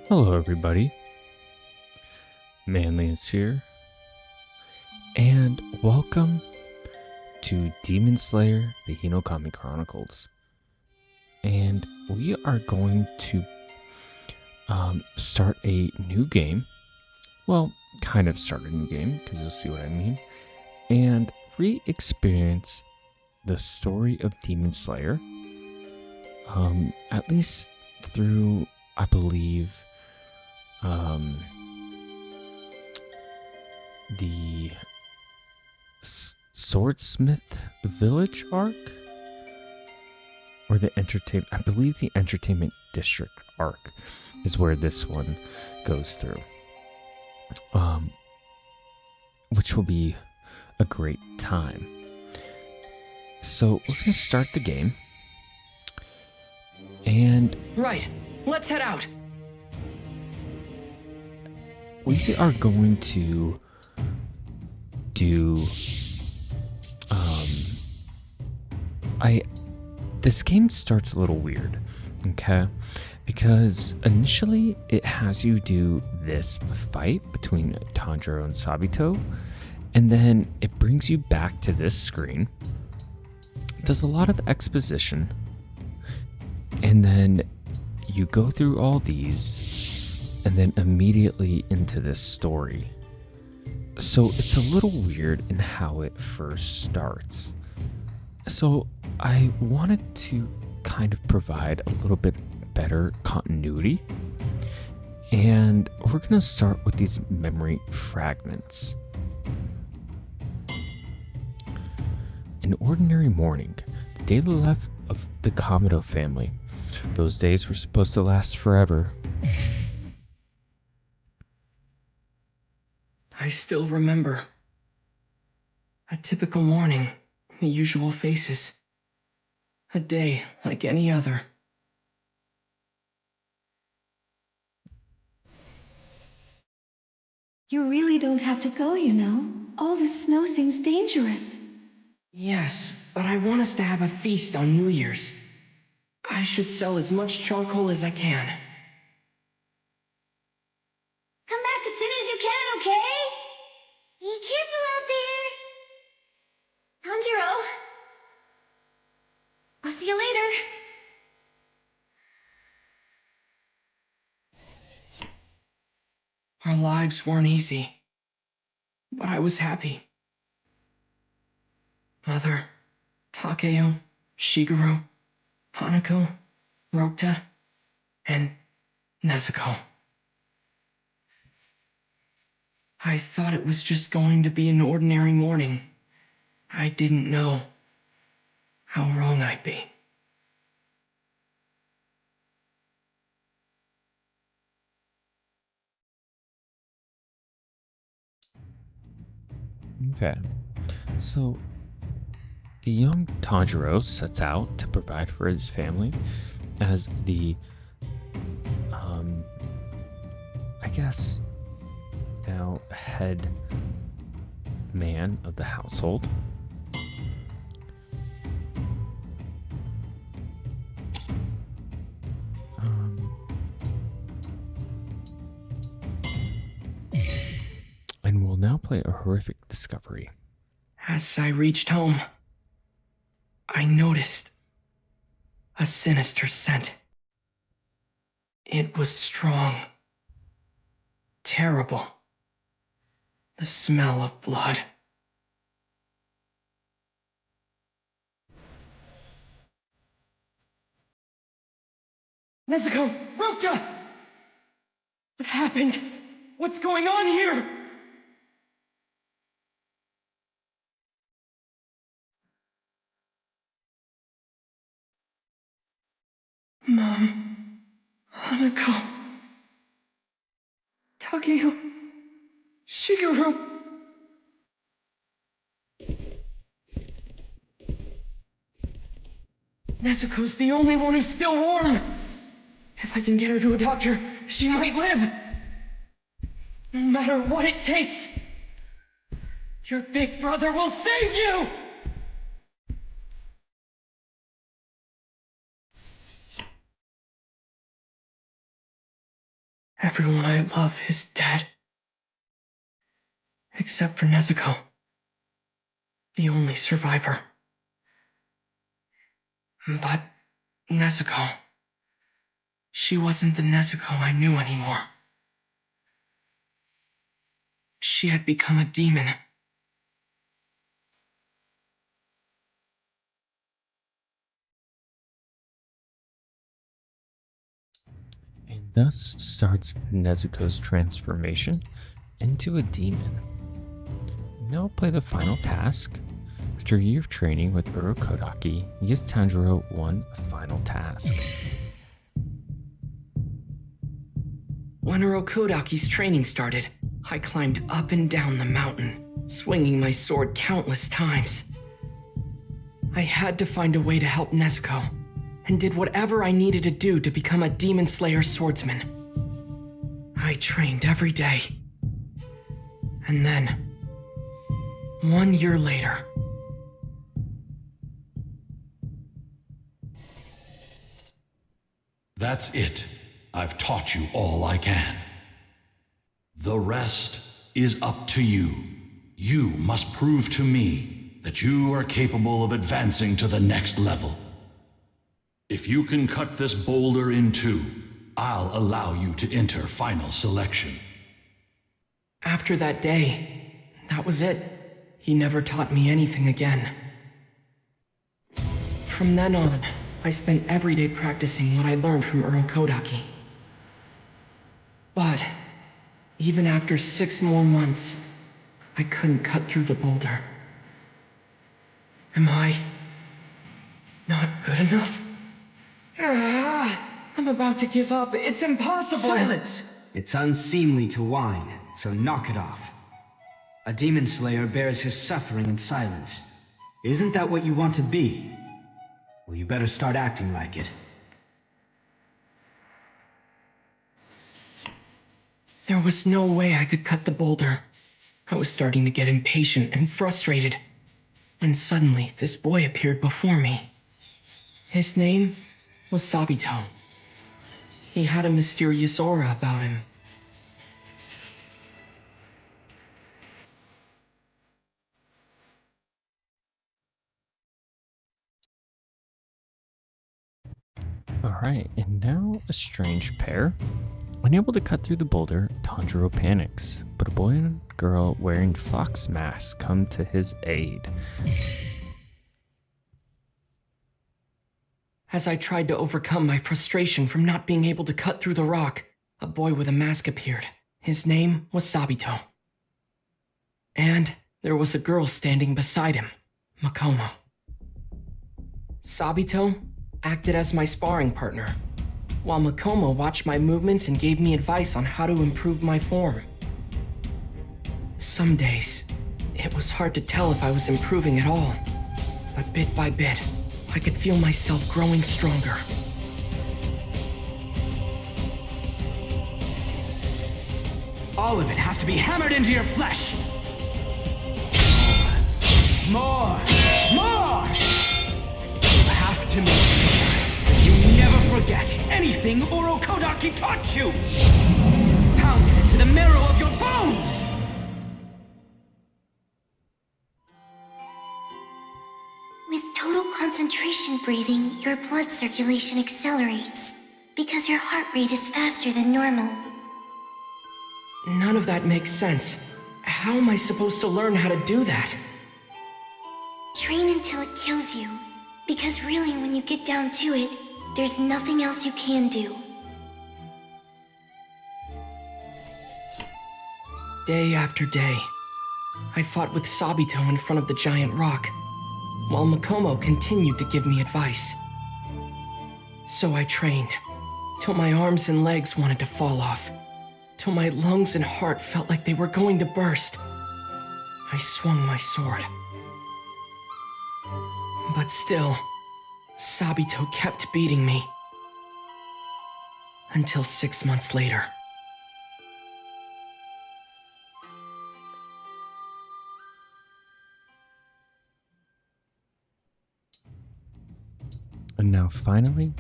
Hello, everybody. Manly is here, and welcome to Demon Slayer: The Hinokami Chronicles. And we are going to start a new game. Well, kind of start a new game, because you'll see what I mean. And re-experience the story of Demon Slayer. At least through, I believe, the Swordsmith Village arc, or the I believe the Entertainment District arc is where this one goes through, which will be a great time. So we're gonna start the game, and right, let's head out. We are going to do this game starts a little weird, okay? Because initially it has you do this fight between Tanjiro and Sabito, and then it brings you back to this screen. It does a lot of exposition, and then you go through all these and then immediately into this story. So it's a little weird in how it first starts. So I wanted to kind of provide a little bit better continuity. And we're going to start with these memory fragments. An ordinary morning, the daily life of the Kamado family. Those days were supposed to last forever. I still remember. A typical morning, the usual faces. A day like any other. You really don't have to go, you know. All this snow seems dangerous. Yes, but I want us to have a feast on New Year's. I should sell as much charcoal as I can. Come back as soon as you can, okay? Be careful out there. Tanjiro. I'll see you later. Our lives weren't easy, but I was happy. Mother, Takeo, Shigeru, Hanako, Rota, and Nezuko. I thought it was just going to be an ordinary morning. I didn't know how wrong I'd be. Okay, so the young Tanjiro sets out to provide for his family as the, I guess, now head man of the household. And we'll now play a horrific discovery. As I reached home, I noticed a sinister scent. It was strong, terrible. The smell of blood. Nezuko! Rota! What happened? What's going on here? Mom, Hanako, Takeo, Shigeru. Nezuko's the only one who's still warm. If I can get her to a doctor, she might live. No matter what it takes, your big brother will save you! Everyone I love is dead. Except for Nezuko, the only survivor. But Nezuko, she wasn't the Nezuko I knew anymore. She had become a demon. And thus starts Nezuko's transformation into a demon. Now play the final task. After a year of training with Urokodaki, he gives Tanjiro one final task. When Urokodaki's training started, I climbed up and down the mountain, swinging my sword countless times. I had to find a way to help Nezuko, and did whatever I needed to do to become a demon slayer swordsman. I trained every day. And then, 1 year later... That's it. I've taught you all I can. The rest is up to you. You must prove to me that you are capable of advancing to the next level. If you can cut this boulder in two, I'll allow you to enter final selection. After that day, that was it. He never taught me anything again. From then on, I spent every day practicing what I learned from Urokodaki. But, even after 6 more months, I couldn't cut through the boulder. Am I not good enough? I'm about to give up. It's impossible! Silence! It's unseemly to whine, so knock it off. A demon slayer bears his suffering in silence. Isn't that what you want to be? Well, you better start acting like it. There was no way I could cut the boulder. I was starting to get impatient and frustrated. When suddenly, this boy appeared before me. His name was Sabito. He had a mysterious aura about him. Alright, and now a strange pair. Unable to cut through the boulder, Tanjiro panics, but a boy and a girl wearing fox masks come to his aid. As I tried to overcome my frustration from not being able to cut through the rock, a boy with a mask appeared. His name was Sabito. And there was a girl standing beside him, Makomo. Sabito acted as my sparring partner, while Makomo watched my movements and gave me advice on how to improve my form. Some days, it was hard to tell if I was improving at all, but bit by bit, I could feel myself growing stronger. All of it has to be hammered into your flesh! More! More! You have to make sure that you never forget anything Urokodaki taught you! Pound it into the marrow of your bones! With total concentration breathing, your blood circulation accelerates, because your heart rate is faster than normal. None of that makes sense. How am I supposed to learn how to do that? Train until it kills you, because really when you get down to it, there's nothing else you can do. Day after day, I fought with Sabito in front of the giant rock, while Makomo continued to give me advice. So I trained, till my arms and legs wanted to fall off, till my lungs and heart felt like they were going to burst. I swung my sword. But still, Sabito kept beating me. Until 6 months later. And now finally,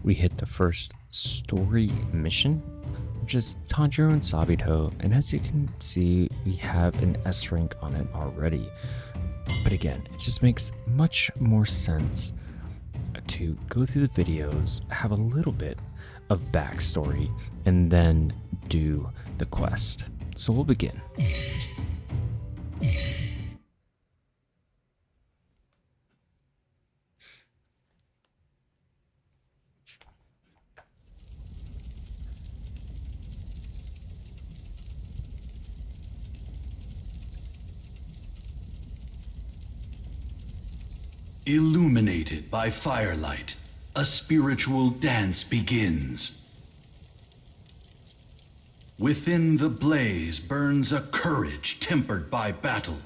we hit the first story mission which is Tanjiro and Sabito, and as you can see, we have an S rank on it already. But again, it just makes much more sense to go through the videos, have a little bit of backstory, and then do the quest. So we'll begin. Illuminated by firelight, a spiritual dance begins. Within the blaze burns a courage tempered by battle.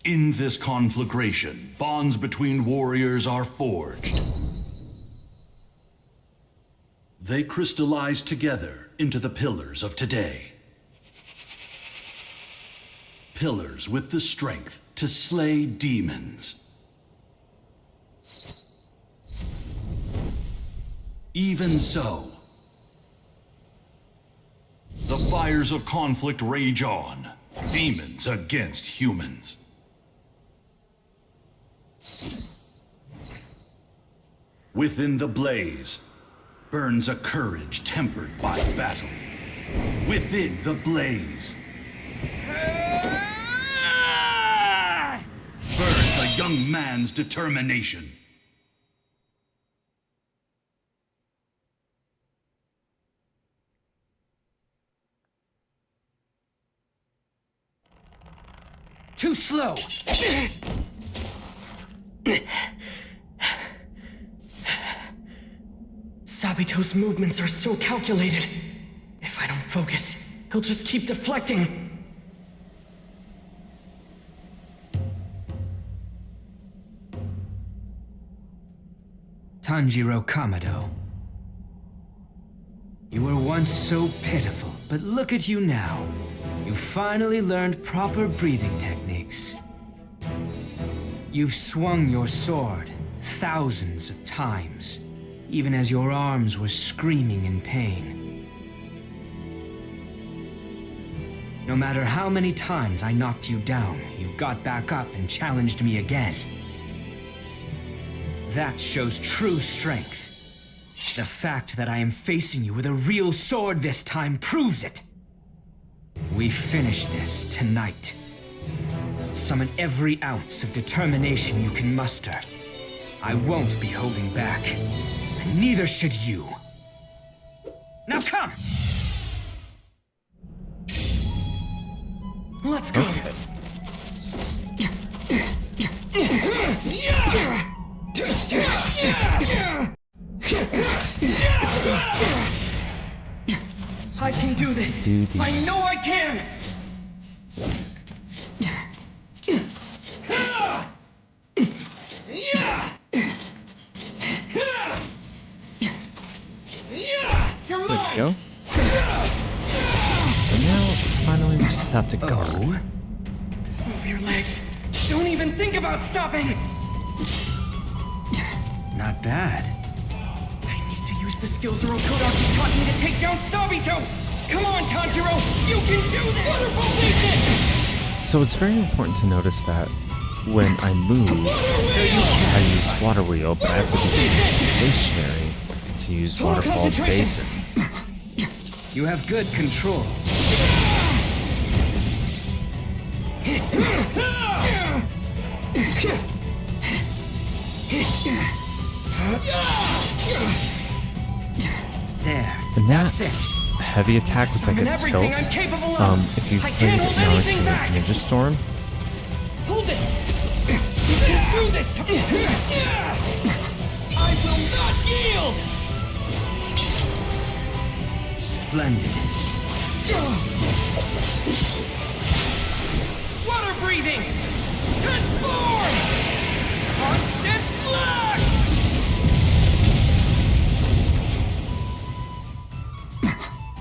In this conflagration, bonds between warriors are forged. They crystallize together into the pillars of today. Pillars with the strength to slay demons. Even so, the fires of conflict rage on, demons against humans. Within the blaze burns a courage tempered by battle. Within the blaze burns a young man's determination. Too slow! Sabito's movements are so calculated. If I don't focus, he'll just keep deflecting. Tanjiro Kamado. You were once so pitiful, but look at you now. You finally learned proper breathing techniques. You've swung your sword thousands of times, even as your arms were screaming in pain. No matter how many times I knocked you down, you got back up and challenged me again. That shows true strength. The fact that I am facing you with a real sword this time proves it. We finish this tonight. Summon every ounce of determination you can muster. I won't be holding back, and neither should you. Now come! Let's go! Okay. I can do this. I know I can. You're There we mine. go. And now, finally, we just have to guard. Oh? Move your legs. Don't even think about stopping. Not bad. I need to use the skills Orokodaki taught me to take down Sabito. Come on, Tanjiro. You can do this. Wonderful basic. So it's very important to notice that when I move, I use water wheel, but I have to be stationary to use waterfall basin. You have good control. There. And That's that it. heavy attack was like a tilt. Everything I'm capable of. If you I played can't hold anything Naruto back. Ninja Storm, Hold it! You can do this to me! I will not yield! Splendid. Water breathing! Transform! Constant flux!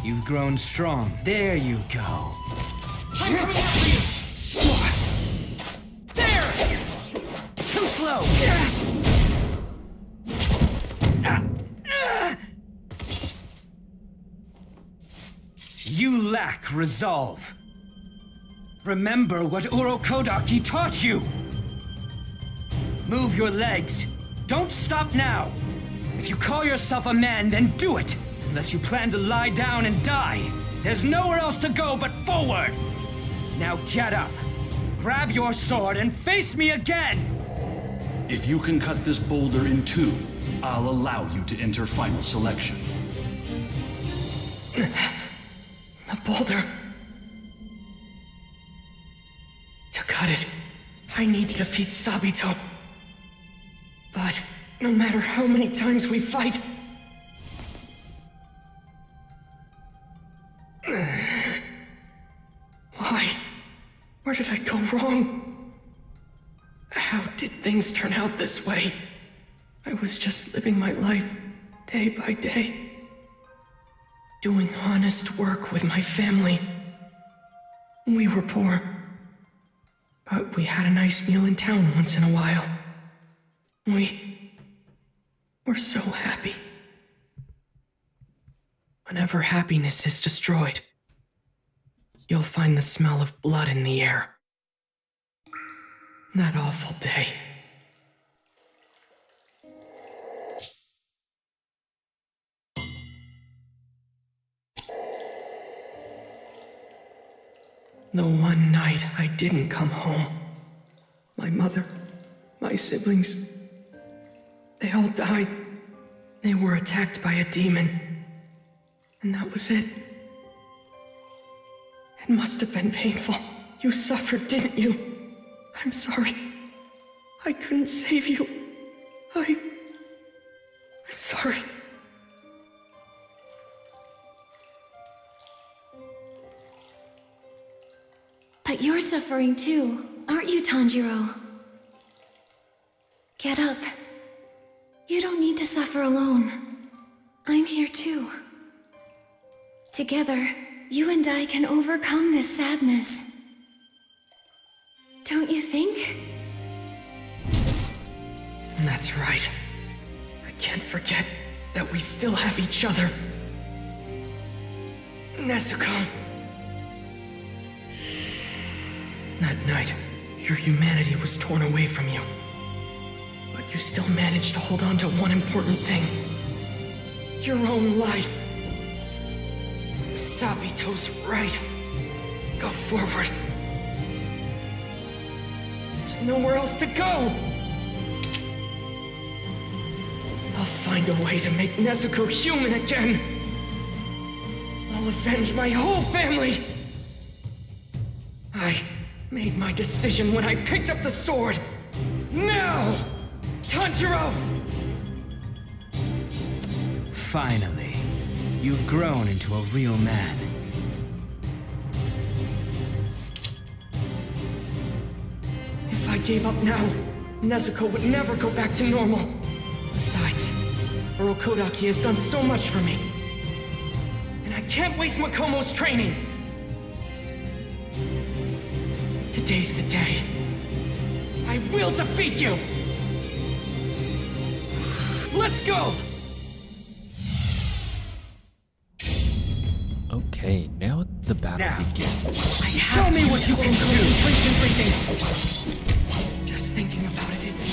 You've grown strong. There you go. I'm coming after you! There! Too slow! lack resolve. Remember what Urokodaki taught you! Move your legs. Don't stop now! If you call yourself a man, then do it! Unless you plan to lie down and die. There's nowhere else to go but forward! Now get up. Grab your sword and face me again! If you can cut this boulder in two, I'll allow you to enter final selection. The boulder. To cut it, I need to defeat Sabito. But no matter how many times we fight... Why? Where did I go wrong? How did things turn out this way? I was just living my life, day by day. Doing honest work with my family. We were poor. But we had a nice meal in town once in a while. We were so happy. Whenever happiness is destroyed, you'll find the smell of blood in the air. That awful day. The one night I didn't come home, my mother, my siblings, they all died. They were attacked by a demon. And that was it. It must have been painful. You suffered, didn't you? I'm sorry. I couldn't save you. I'm sorry. But you're suffering too, aren't you, Tanjiro? Get up. You don't need to suffer alone. I'm here too. Together, you and I can overcome this sadness. Don't you think? That's right. I can't forget that we still have each other. Nezuko. That night, your humanity was torn away from you. But you still managed to hold on to one important thing. Your own life. Sabito's right. Go forward. There's nowhere else to go! I'll find a way to make Nezuko human again! I'll avenge my whole family! I made my decision when I picked up the sword! Now! Tanjiro! Finally, you've grown into a real man. If I gave up now, Nezuko would never go back to normal. Besides, Urokodaki has done so much for me. And I can't waste Makomo's training! Today's the day. I will defeat you! Let's go! Okay, now the battle Now. begins. Show me what you can do! Concentration breathing! Just thinking about it isn't...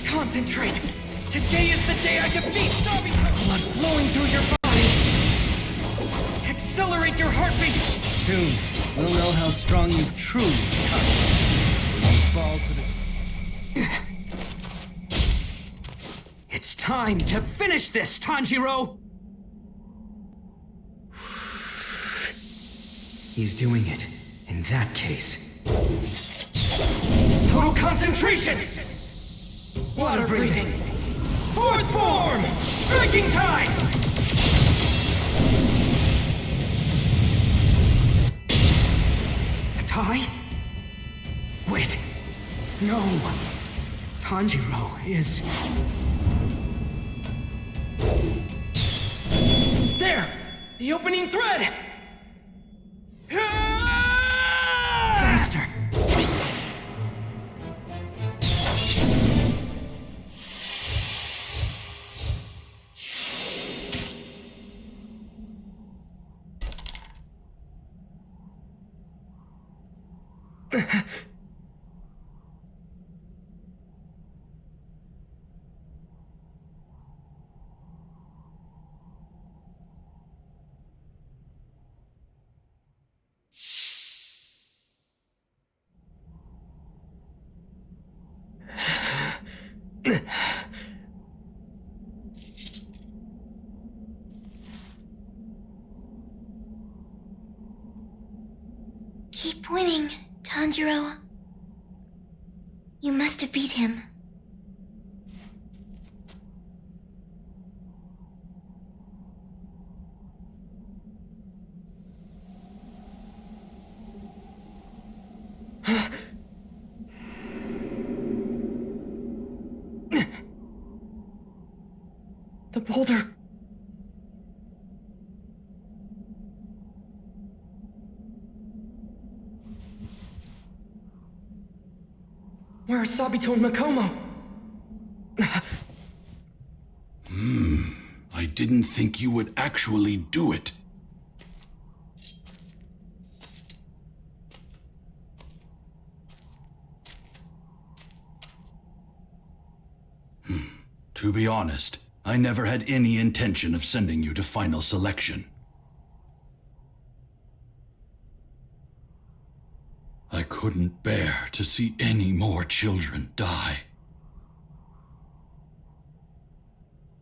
Concentrate! Today is the day I defeat Sabito! Blood flowing through your body! Accelerate your heartbeat! Soon, we'll know how strong you've truly become. When you fall to the... It's time to finish this, Tanjiro! He's doing it. In that case... Total concentration! Water breathing! Fourth form! Striking time! A tie? Wait. No. Tanjiro is... There! The opening thread! Faster! Keep winning, Tanjiro. You must defeat him. The boulder. Where are Sabito and Makomo? I didn't think you would actually do it. To be honest, I never had any intention of sending you to final selection. I couldn't bear to see any more children die.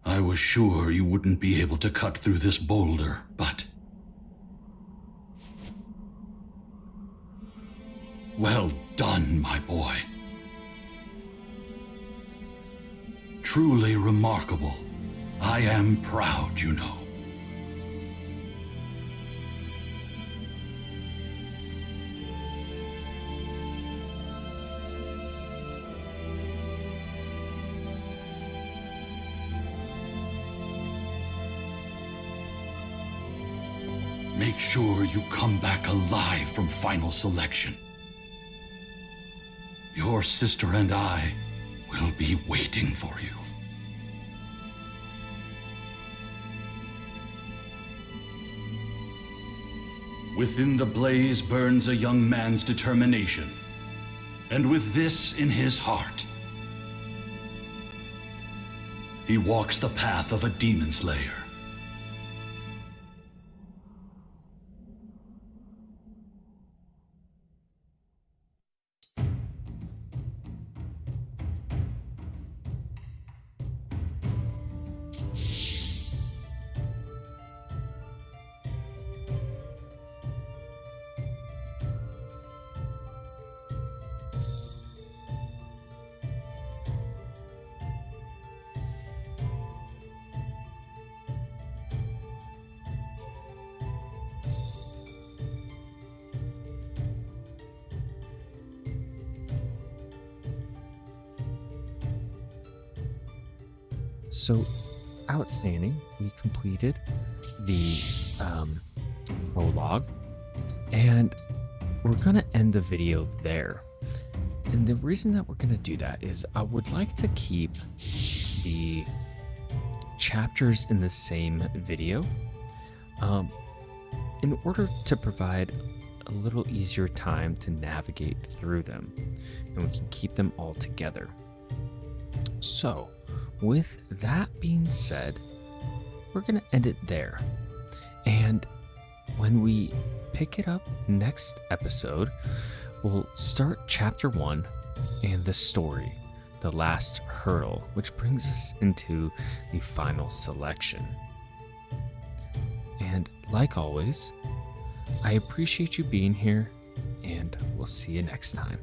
I was sure you wouldn't be able to cut through this boulder, but... Well done, my boy. Truly remarkable. I am proud, you know. Make sure you come back alive from final selection. Your sister and I will be waiting for you. Within the blaze burns a young man's determination, and with this in his heart, he walks the path of a demon slayer. So, outstanding. We completed the prologue, and we're going to end the video there. And the reason that we're going to do that is I would like to keep the chapters in the same video in order to provide a little easier time to navigate through them, and we can keep them all together. So, with that being said, we're going to end it there. And when we pick it up next episode, we'll start chapter 1 and the story, the last hurdle, which brings us into the final selection. And like always, I appreciate you being here, and we'll see you next time.